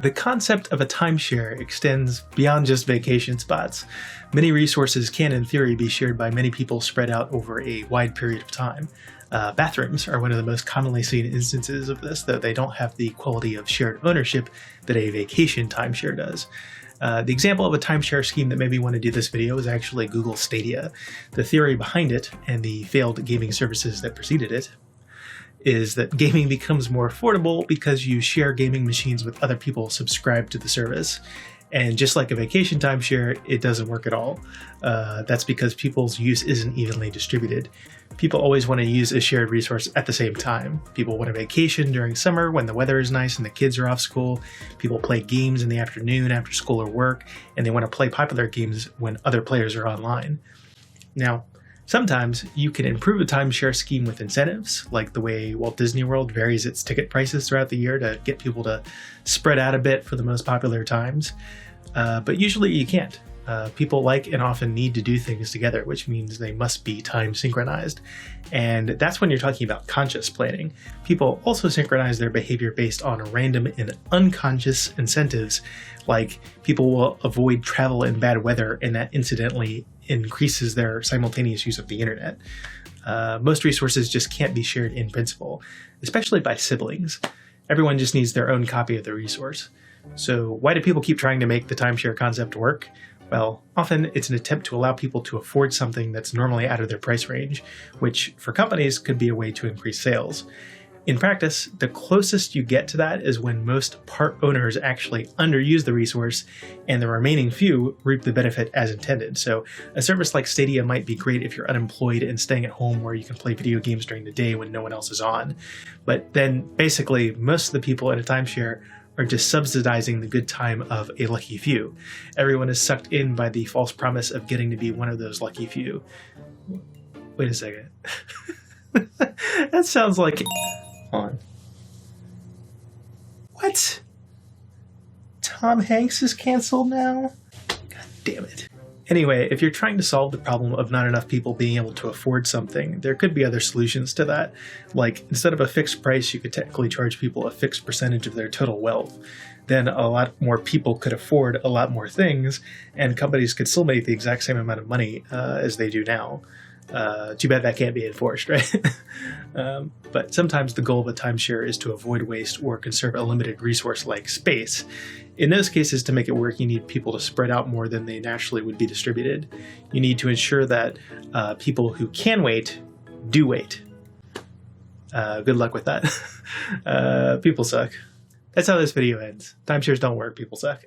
The concept of a timeshare extends beyond just vacation spots. Many resources can, in theory, be shared by many people spread out over a wide period of time. Bathrooms are one of the most commonly seen instances of this, though they don't have the quality of shared ownership that a vacation timeshare does. The example of a timeshare scheme that made me want to do this video is actually Google Stadia. The theory behind it, and the failed gaming services that preceded it, is that gaming becomes more affordable because you share gaming machines with other people subscribed to the service. And just like a vacation timeshare, it doesn't work at all. That's because people's use isn't evenly distributed. People always want to use a shared resource at the same time. People want a vacation during summer when the weather is nice and the kids are off school. People play games in the afternoon after school or work, and they want to play popular games when other players are online. Now, sometimes you can improve a timeshare scheme with incentives, like the way Walt Disney World varies its ticket prices throughout the year to get people to spread out a bit for the most popular times. But usually you can't. People like and often need to do things together, which means they must be time synchronized. And that's when you're talking about conscious planning. People also synchronize their behavior based on random and unconscious incentives, like people will avoid travel in bad weather, and that incidentally increases their simultaneous use of the internet. Most resources just can't be shared in principle, especially by siblings. Everyone just needs their own copy of the resource. So why do people keep trying to make the timeshare concept work? Well, often it's an attempt to allow people to afford something that's normally out of their price range, which for companies could be a way to increase sales. In practice, the closest you get to that is when most part owners actually underuse the resource and the remaining few reap the benefit as intended. So a service like Stadia might be great if you're unemployed and staying at home where you can play video games during the day when no one else is on. But then basically most of the people in a timeshare are just subsidizing the good time of a lucky few. Everyone is sucked in by the false promise of getting to be one of those lucky few. Wait a second. That sounds like... Hold on. What? Tom Hanks is canceled now? God damn it. Anyway, if you're trying to solve the problem of not enough people being able to afford something, there could be other solutions to that. Like, instead of a fixed price, you could technically charge people a fixed percentage of their total wealth. Then a lot more people could afford a lot more things, and companies could still make the exact same amount of money as they do now. Too bad that can't be enforced, right? But sometimes the goal of a timeshare is to avoid waste or conserve a limited resource like space. In those cases, to make it work, you need people to spread out more than they naturally would be distributed. You need to ensure that people who can wait do wait. Good luck with that. People suck. That's how this video ends. Timeshares don't work. People suck.